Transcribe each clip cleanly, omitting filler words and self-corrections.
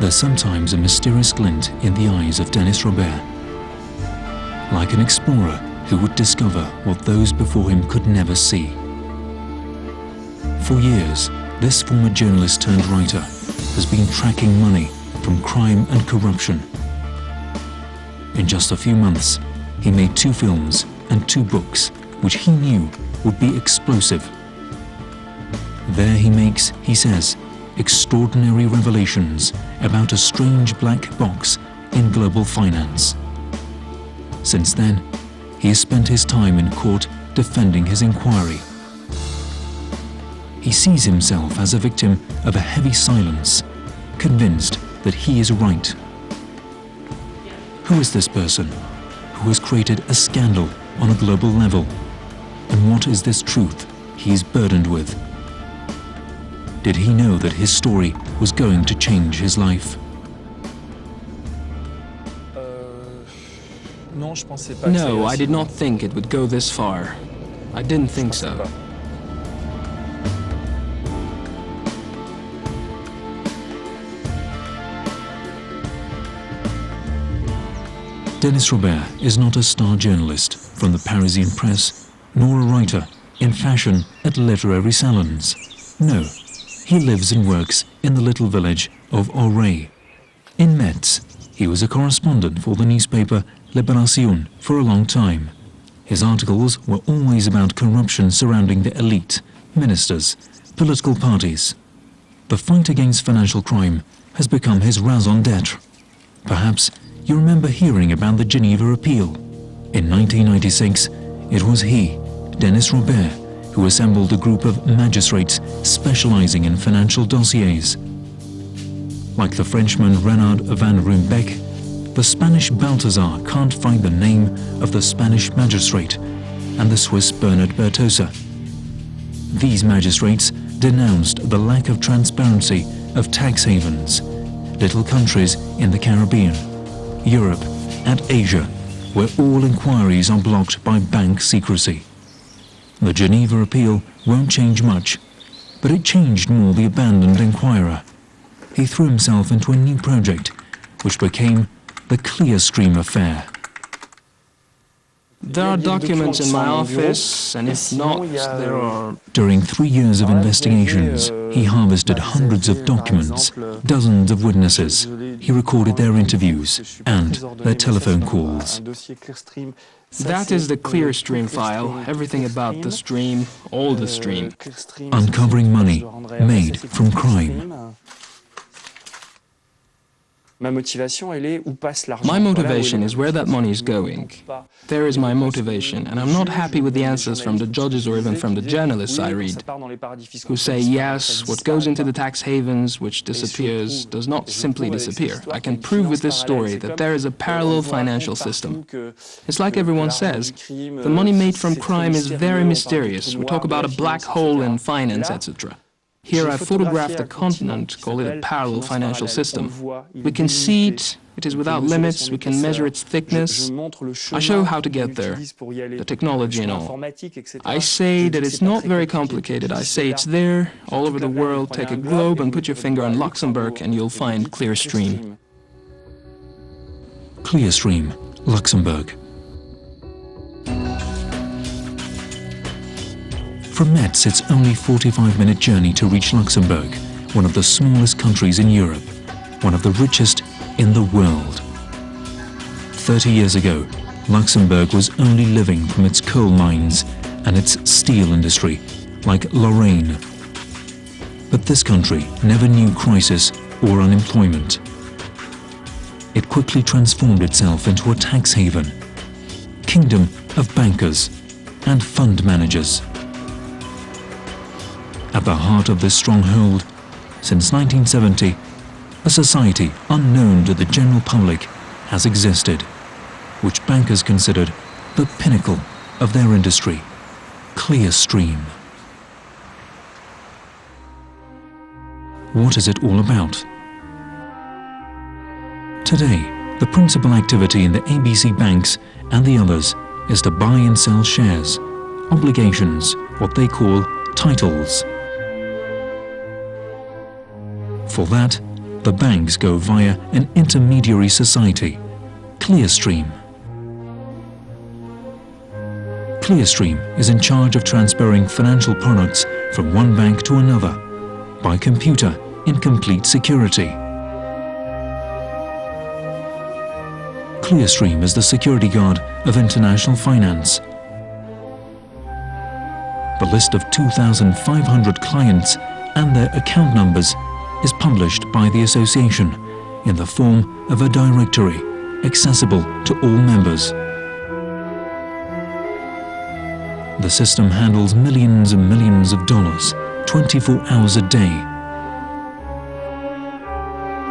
There's sometimes a mysterious glint in the eyes of Denis Robert, like an explorer who would discover what those before him could never see. For years, this former journalist turned writer has been tracking money from crime and corruption. In just a few months, he made 2 films and 2 books which he knew would be explosive. There he makes, he says, extraordinary revelations about a strange black box in global finance. Since then, he has spent his time in court defending his inquiry. He sees himself as a victim of a heavy silence, convinced that he is right. Who is this person who has created a scandal on a global level? And what is this truth he is burdened with? Did he know that his story was going to change his life? No, I did not think it would go this far. I didn't think so. Denis Robert is not a star journalist from the Parisian press, nor a writer in fashion at literary salons. No, he lives and works in the little village of Auray. In Metz, he was a correspondent for the newspaper Libération for a long time. His articles were always about corruption surrounding the elite, ministers, political parties. The fight against financial crime has become his raison d'être. Perhaps you remember hearing about the Geneva appeal. In 1996, it was he, Denis Robert, who assembled a group of magistrates specializing in financial dossiers. Like the Frenchman Renard van Ruymbeck, the Spanish Balthazar can't find the name of the Spanish magistrate, and the Swiss Bernard Bertosa. These magistrates denounced the lack of transparency of tax havens, little countries in the Caribbean, Europe and Asia, where all inquiries are blocked by bank secrecy. The Geneva appeal won't change much, but it changed more the abandoned inquirer. He threw himself into a new project, which became the Clearstream affair. There are documents in my office, and if not, there are... During 3 years of investigations, he harvested hundreds of documents, dozens of witnesses. He recorded their interviews and their telephone calls. That is the Clearstream file, everything about the stream, all the stream. Uncovering money made from crime. My motivation is where that money is going. There is my motivation, and I'm not happy with the answers from the judges or even from the journalists I read, who say, yes, what goes into the tax havens, which disappears, does not simply disappear. I can prove with this story that there is a parallel financial system. It's like everyone says, the money made from crime is very mysterious. We talk about a black hole in finance, etc. Here I photographed a continent, call it a parallel financial system. We can see it, it is without limits, we can measure its thickness. I show how to get there, the technology and all. I say that it's not very complicated. I say it's there, all over the world. Take a globe and put your finger on Luxembourg and you'll find Clearstream. Clearstream, Luxembourg. From Metz, it's only a 45-minute journey to reach Luxembourg, one of the smallest countries in Europe, one of the richest in the world. 30 years ago, Luxembourg was only living from its coal mines and its steel industry, like Lorraine. But this country never knew crisis or unemployment. It quickly transformed itself into a tax haven, kingdom of bankers and fund managers. At the heart of this stronghold, since 1970, a society unknown to the general public has existed, which bankers considered the pinnacle of their industry, Clearstream. What is it all about? Today, the principal activity in the ABC banks and the others is to buy and sell shares, obligations, what they call titles. For that, The banks go via an intermediary society, Clearstream. Clearstream is in charge of transferring financial products from one bank to another by computer in complete security. Clearstream is the security guard of international finance. The list of 2,500 clients and their account numbers is published by the association in the form of a directory accessible to all members. The system handles millions and millions of dollars, 24 hours a day.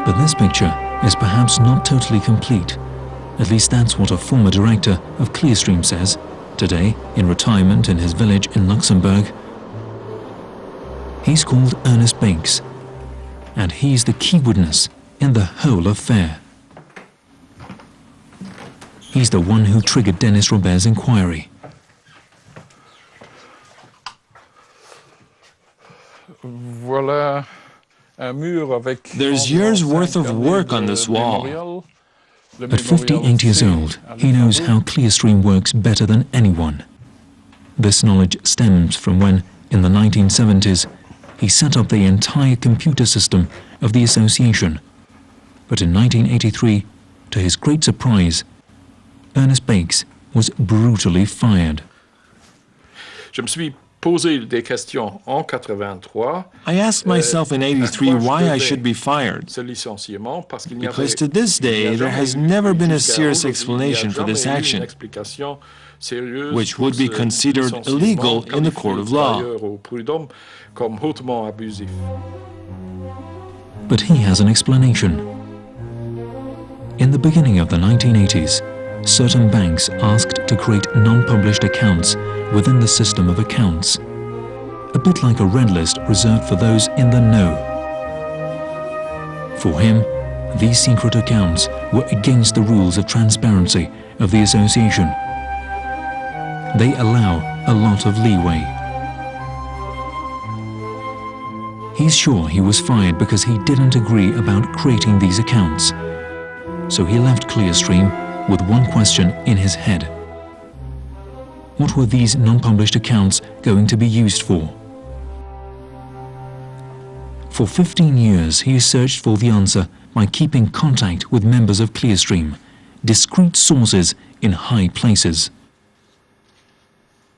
But this picture is perhaps not totally complete. At least that's what a former director of Clearstream says, today in retirement in his village in Luxembourg. He's called Ernest Bakes, and he's the key witness in the whole affair. He's the one who triggered Denis Robert's inquiry. There's years' worth of work on this wall. At 58 years old, he knows how Clearstream works better than anyone. This knowledge stems from when, in the 1970s, he set up the entire computer system of the association. But in 1983, to his great surprise, Ernest Bakes was brutally fired. I asked myself in '83 why I should be fired, because to this day there has never been a serious explanation for this action, which would be considered illegal in the court of law. But he has an explanation. In the beginning of the 1980s, certain banks asked to create non-published accounts within the system of accounts, a bit like a red list reserved for those in the know. For him, these secret accounts were against the rules of transparency of the association. They allow a lot of leeway. He's sure he was fired because he didn't agree about creating these accounts. So he left Clearstream with one question in his head. What were these non-published accounts going to be used for? For 15 years, he has searched for the answer by keeping contact with members of Clearstream, discreet sources in high places.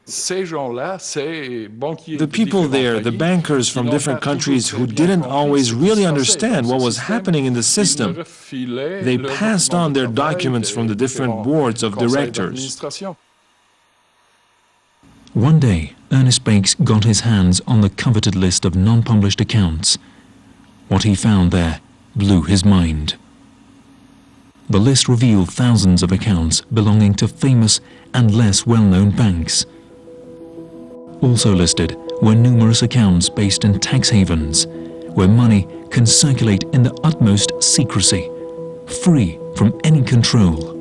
The people there, the bankers from different countries who didn't always really understand what was happening in the system, they passed on their documents from the different boards of directors. One day, Ernest Bakes got his hands on the coveted list of non-published accounts. What he found there blew his mind. The list revealed thousands of accounts belonging to famous and less well-known banks. Also listed were numerous accounts based in tax havens, where money can circulate in the utmost secrecy, free from any control.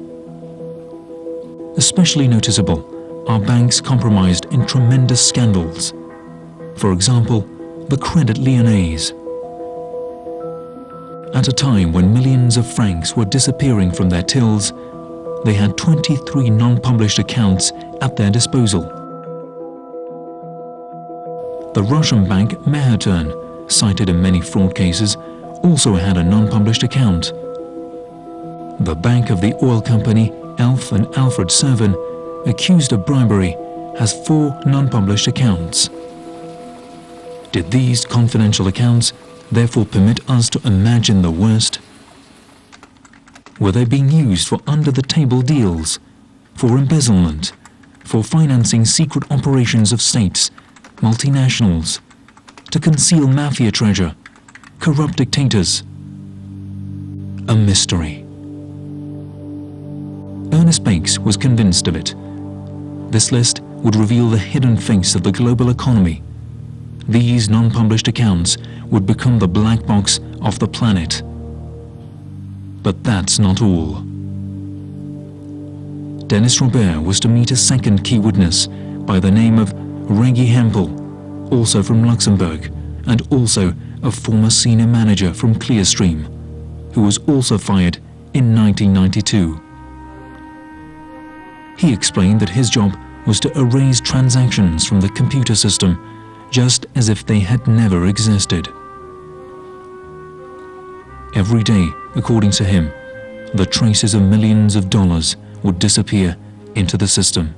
Especially noticeable are banks compromised in tremendous scandals. For example, the Credit Lyonnais. At a time when millions of francs were disappearing from their tills, they had 23 non-published accounts at their disposal. The Russian bank Meherturn, cited in many fraud cases, also had a non-published account. The bank of the oil company Elf and Alfred Servin, accused of bribery, has 4 non-published accounts. Did these confidential accounts therefore permit us to imagine the worst? Were they being used for under-the-table deals, for embezzlement, for financing secret operations of states, multinationals, to conceal mafia treasure, corrupt dictators? A mystery. Ernest Bakes was convinced of it. This list would reveal the hidden face of the global economy. These non-published accounts would become the black box of the planet. But that's not all. Denis Robert was to meet a second key witness by the name of Reggie Hempel, also from Luxembourg, and also a former senior manager from Clearstream. who was also fired in 1992. He explained that his job was to erase transactions from the computer system, just as if they had never existed. Every day, according to him, the traces of millions of dollars would disappear into the system.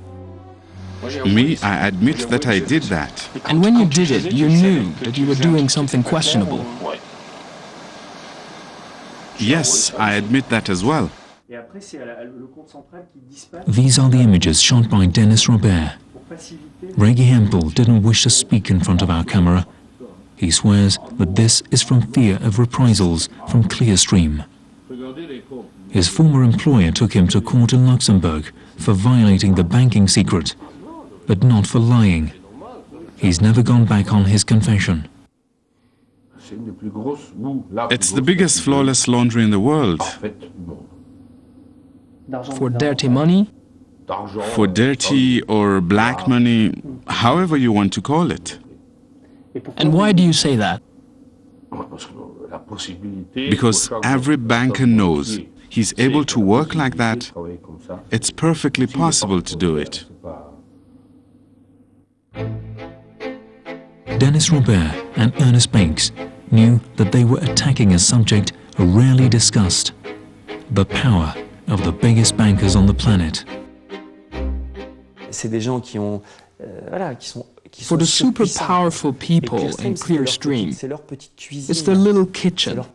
Me, I admit that I did that. And when you did it, you knew that you were doing something questionable. Yes, I admit that as well. These are the images shot by Denis Robert. Reggie Hempel didn't wish to speak in front of our camera. He swears that this is from fear of reprisals from Clearstream. His former employer took him to court in Luxembourg for violating the banking secret, but not for lying. He's never gone back on his confession. It's the biggest flawless laundry in the world. For dirty money? For dirty or black money, however you want to call it. And why do you say that? Because every banker knows he's able to work like that. It's perfectly possible to do it. Denis Robert and Ernest Banks knew that they were attacking a subject rarely discussed: the power of the biggest bankers on the planet. For the super powerful people in Clearstream, it's their little kitchen,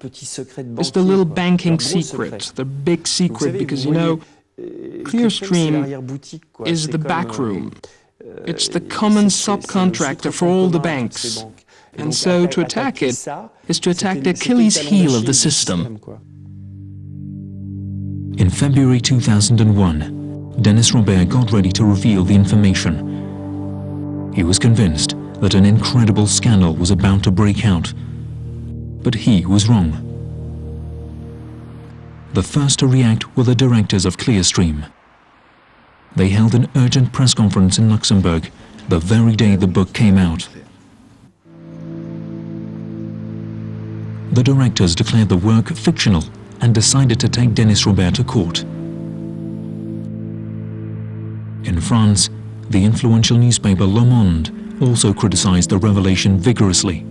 it's the little banking secret, the big secret, because you know, Clearstream is the back room. It's the common subcontractor for all the banks. And so to attack it is to attack the Achilles heel of the system. In February 2001, Denis Robert got ready to reveal the information. He was convinced that an incredible scandal was about to break out. But he was wrong. The first to react were the directors of Clearstream. They held an urgent press conference in Luxembourg the very day the book came out. The directors declared the work fictional and decided to take Denis Robert to court. In France, the influential newspaper Le Monde also criticized the revelation vigorously.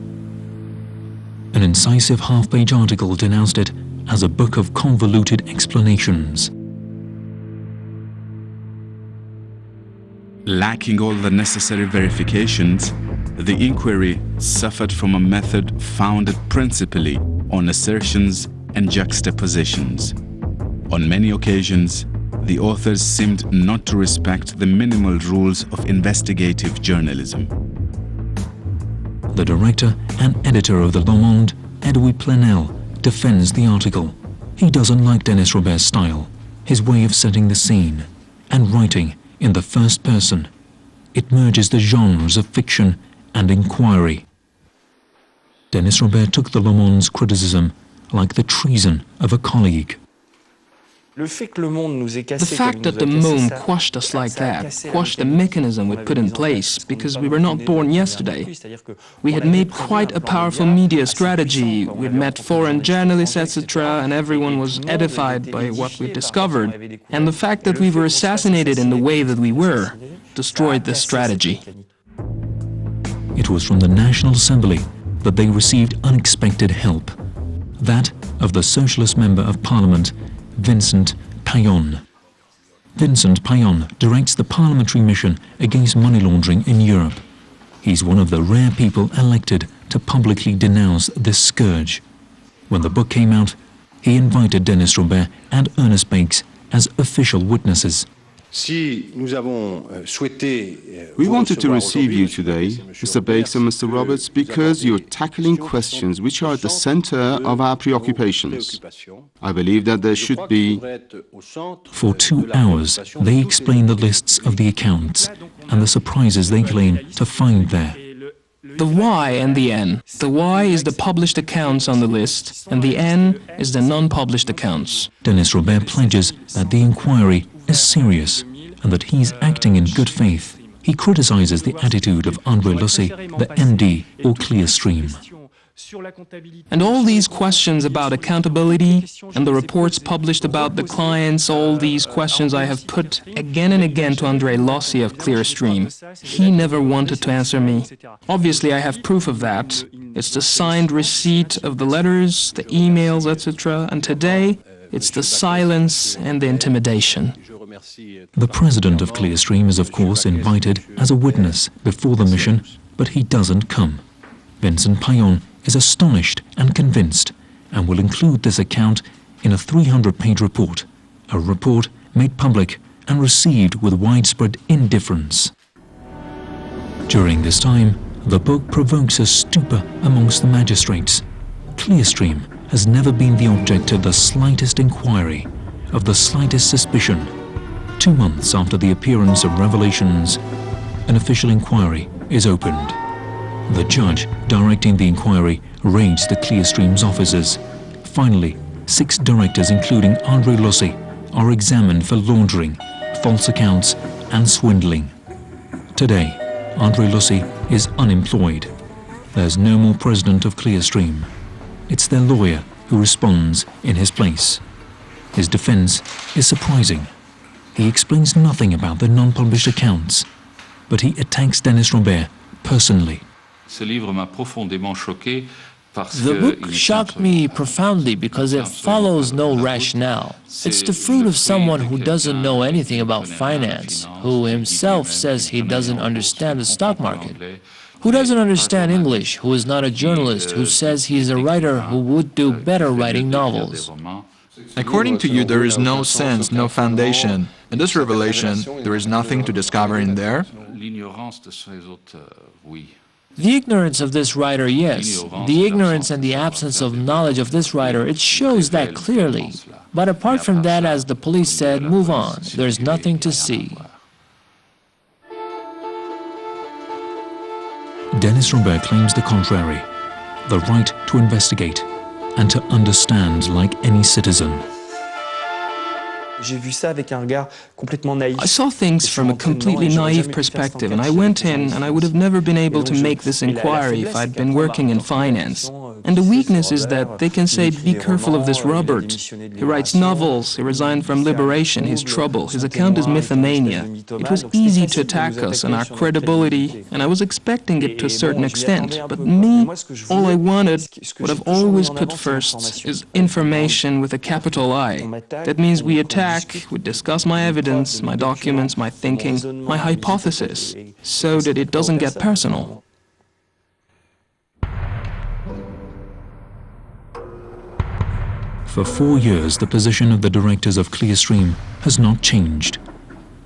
An incisive half-page article denounced it as a book of convoluted explanations. Lacking all the necessary verifications, the inquiry suffered from a method founded principally on assertions and juxtapositions. On many occasions, the authors seemed not to respect the minimal rules of investigative journalism. The director and editor of the Le Monde, Edouard Plenel, defends the article. He doesn't like Denis Robert's style, his way of setting the scene, and writing in the first person. It merges the genres of fiction and inquiry. Denis Robert took the Le Monde's criticism like the treason of a colleague. The fact that the Monde quashed us like that, quashed the mechanism we put in place, because we were not born yesterday. We had made quite a powerful media strategy, we'd met foreign journalists, etc., and everyone was edified by what we discovered. And the fact that we were assassinated in the way that we were destroyed this strategy. It was from the National Assembly that they received unexpected help. That of the Socialist Member of Parliament, Vincent Payon. Vincent Payon directs the parliamentary mission against money laundering in Europe. He's one of the rare people elected to publicly denounce this scourge. When the book came out, he invited Denis Robert and Ernest Banks as official witnesses. We wanted to receive you today, Mr. Banks and Mr. Roberts, because you're tackling questions which are at the center of our preoccupations. I believe that there should be... For 2 hours, they explain the lists of the accounts and the surprises they claim to find there. The Y and the N. The Y is the published accounts on the list, and the N is the non-published accounts. Denis Robert pledges that the inquiry is serious and that he's acting in good faith. He criticizes the attitude of André Lossé, the MD, or Clearstream. And all these questions about accountability and the reports published about the clients, all these questions I have put again and again to André Lossi of Clearstream. He never wanted to answer me. Obviously, I have proof of that. It's the signed receipt of the letters, the emails, etc. And today, it's the silence and the intimidation. The president of Clearstream is of course invited as a witness before the mission, but he doesn't come. Vincent Payon is astonished and convinced and will include this account in a 300-page report, a report made public and received with widespread indifference. During this time, the book provokes a stupor amongst the magistrates. Clearstream has never been the object of the slightest inquiry, of the slightest suspicion. 2 months after the appearance of revelations, an official inquiry is opened. The judge directing the inquiry raids the Clearstream's offices. Finally, 6 directors, including André Lossi, are examined for laundering, false accounts and swindling. Today, André Lossi is unemployed. There's no more president of Clearstream. It's their lawyer who responds in his place. His defense is surprising. He explains nothing about the non-published accounts, but he attacks Denis Robert personally. The book shocked me profoundly because it follows no rationale. It's the fruit of someone who doesn't know anything about finance, who himself says he doesn't understand the stock market, who doesn't understand English, who is not a journalist, who says he's a writer who would do better writing novels. According to you, there is no sense, no foundation. In this revelation, there is nothing to discover in there? The ignorance of this writer, yes. The ignorance and the absence of knowledge of this writer, it shows that clearly. But apart from that, as the police said, move on. There's nothing to see. Denis Robert claims the contrary, the right to investigate and to understand like any citizen. I saw things from a completely naive perspective, and I went in and I would have never been able to make this inquiry if I'd been working in finance. And the weakness is that they can say, be careful of this Robert. He writes novels, he resigned from Liberation, his trouble, his account is mythomania. It was easy to attack us and our credibility, and I was expecting it to a certain extent. But me, all I wanted, what I've always put first, is information with a capital I. That means we attack, we discuss my evidence, my documents, my thinking, my hypothesis, so that it doesn't get personal. For 4 years, the position of the directors of Clearstream has not changed.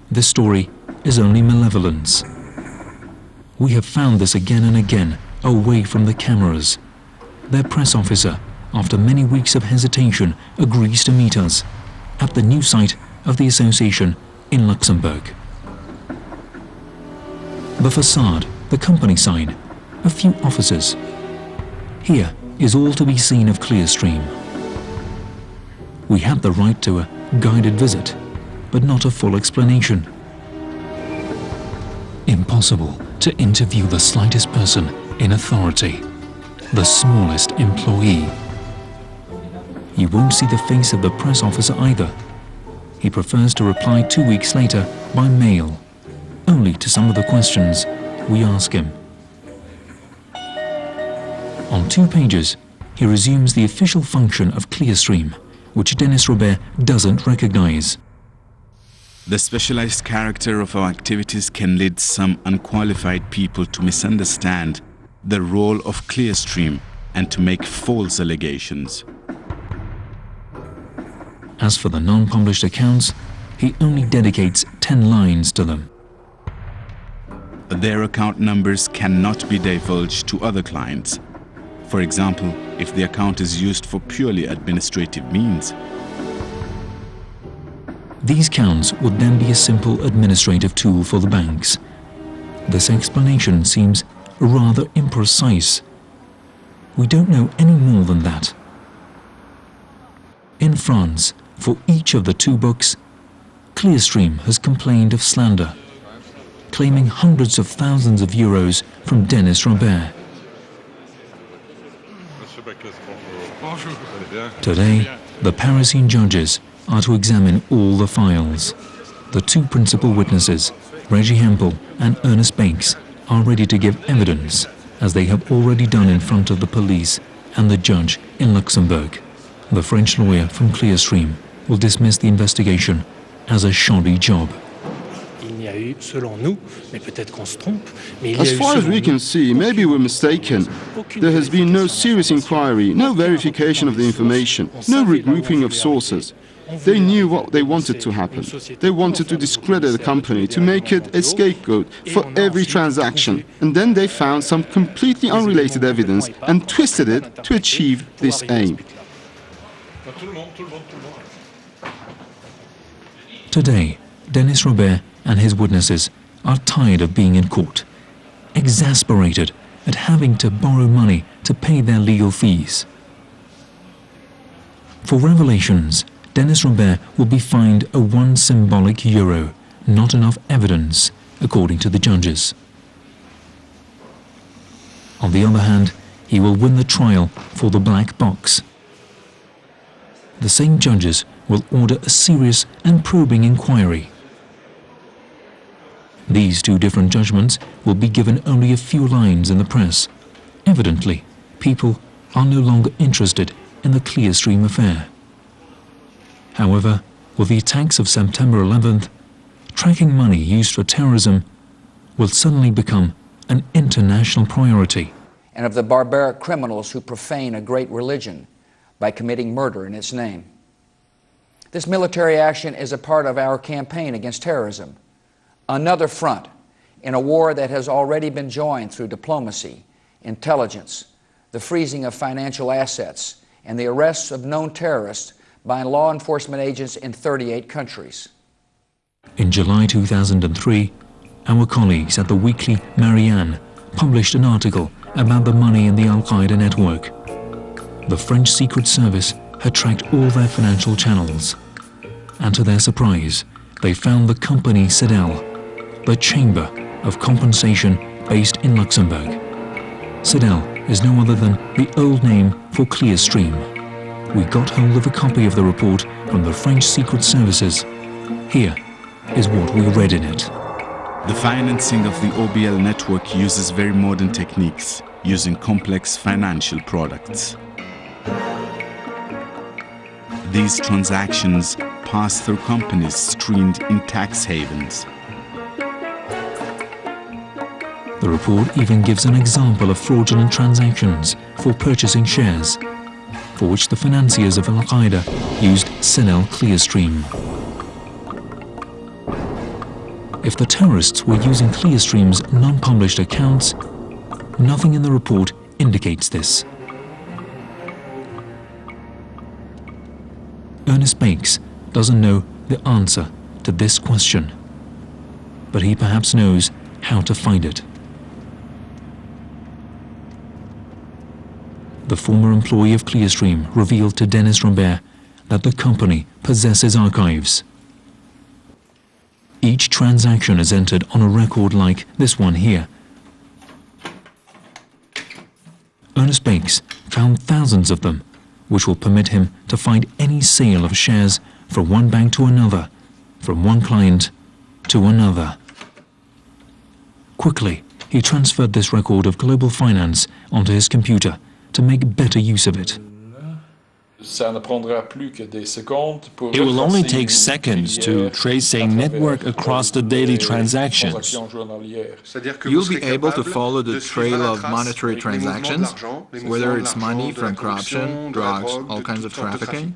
This story is only malevolence. We have found this again and again, away from the cameras. Their press officer, after many weeks of hesitation, agrees to meet us at the new site of the association in Luxembourg. The facade, the company sign, a few offices. Here is all to be seen of Clearstream. We had the right to a guided visit, but not a full explanation. Impossible to interview the slightest person in authority, the smallest employee. You won't see the face of the press officer either. He prefers to reply 2 weeks later by mail, only to some of the questions we ask him. On 2 pages, he resumes the official function of Clearstream, which Denis Robert doesn't recognize. The specialized character of our activities can lead some unqualified people to misunderstand the role of Clearstream and to make false allegations. As for the non-published accounts, he only dedicates 10 lines to them. Their account numbers cannot be divulged to other clients. For example, if the account is used for purely administrative means. These counts would then be a simple administrative tool for the banks. This explanation seems rather imprecise. We don't know any more than that. In France, for each of the 2 books, Clearstream has complained of slander, claiming hundreds of thousands of euros from Denis Robert. Today, the Parisian judges are to examine all the files. The two principal witnesses, Reggie Hempel and Ernest Bakes, are ready to give evidence, as they have already done in front of the police and the judge in Luxembourg. The French lawyer from Clearstream will dismiss the investigation as a shoddy job. As far as we can see, maybe we're mistaken. There has been no serious inquiry, no verification of the information, no regrouping of sources. They knew what they wanted to happen. They wanted to discredit the company, to make it a scapegoat for every transaction. And then they found some completely unrelated evidence and twisted it to achieve this aim. Today, Denis Robert and his witnesses are tired of being in court, exasperated at having to borrow money to pay their legal fees. For revelations, Denis Robert will be fined a €1 symbolic, not enough evidence, according to the judges. On the other hand, he will win the trial for the black box. The same judges will order a serious and probing inquiry. These two different judgments will be given only a few lines in the press. Evidently, people are no longer interested in the Clearstream affair. However, with the attacks of September 11th, tracking money used for terrorism will suddenly become an international priority. And of the barbaric criminals who profane a great religion by committing murder in its name. This military action is a part of our campaign against terrorism, another front in a war that has already been joined through diplomacy, intelligence, the freezing of financial assets, and the arrests of known terrorists by law enforcement agents in 38 countries. In July 2003, our colleagues at the weekly Marianne published an article about the money in the Al-Qaeda network. The French Secret Service had tracked all their financial channels, and to their surprise, they found the company CEDEL, the Chamber of Compensation based in Luxembourg. CEDEL is no other than the old name for Clearstream. We got hold of a copy of the report from the French Secret Services. Here is what we read in it. The financing of the OBL network uses very modern techniques, using complex financial products. These transactions pass through companies screened in tax havens. The report even gives an example of fraudulent transactions for purchasing shares, for which the financiers of Al-Qaeda used CEDEL Clearstream. If the terrorists were using Clearstream's non-published accounts, nothing in the report indicates this. Ernest Bakes doesn't know the answer to this question, but he perhaps knows how to find it. The former employee of Clearstream revealed to Denis Robert that the company possesses archives. Each transaction is entered on a record like this one here. Ernest Bakes found thousands of them, which will permit him to find any sale of shares from one bank to another, from one client to another. Quickly, he transferred this record of global finance onto his computer to make better use of it. It will only take seconds to trace a network across the daily transactions. You'll be able to follow the trail of monetary transactions, whether it's money from corruption, drugs, all kinds of trafficking.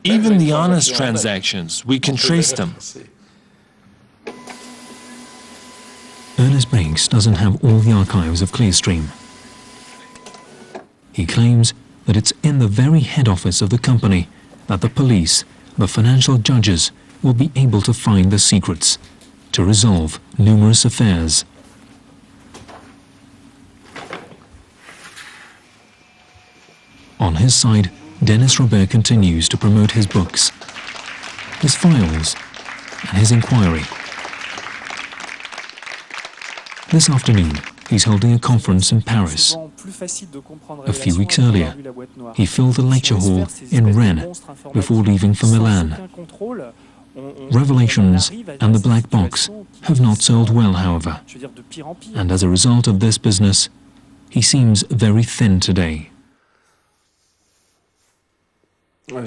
Even the honest transactions, we can trace them. Ernest Bakes doesn't have all the archives of Clearstream. He claims that it's in the very head office of the company that the police, the financial judges, will be able to find the secrets to resolve numerous affairs. On his side, Denis Robert continues to promote his books, his files, and his inquiry. This afternoon, he's holding a conference in Paris. A few weeks earlier, he filled the lecture hall in Rennes before leaving for Milan. Revelations and the black box have not sold well, however, and as a result of this business, he seems very thin today. To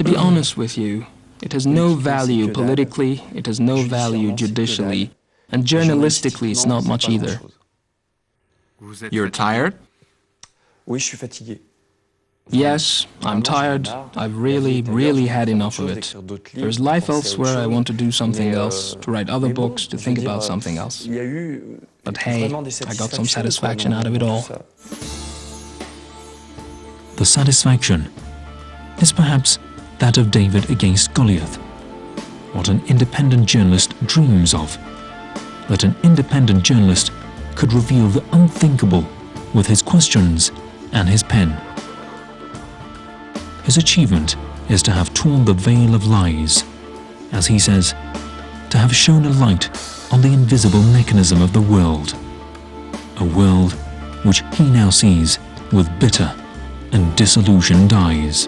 be honest with you, it has no value politically, it has no value judicially, and journalistically it's not much either. You're tired? Yes, I'm tired. I've really had enough of it. There's life elsewhere. I want to do something else, to write other books, to think about something else. But hey, I got some satisfaction out of it all. The satisfaction is perhaps that of David against Goliath. What an independent journalist dreams of. That an independent journalist could reveal the unthinkable with his questions and his pen. His achievement is to have torn the veil of lies, as he says, to have shown a light on the invisible mechanism of the world, a world which he now sees with bitter and disillusioned eyes.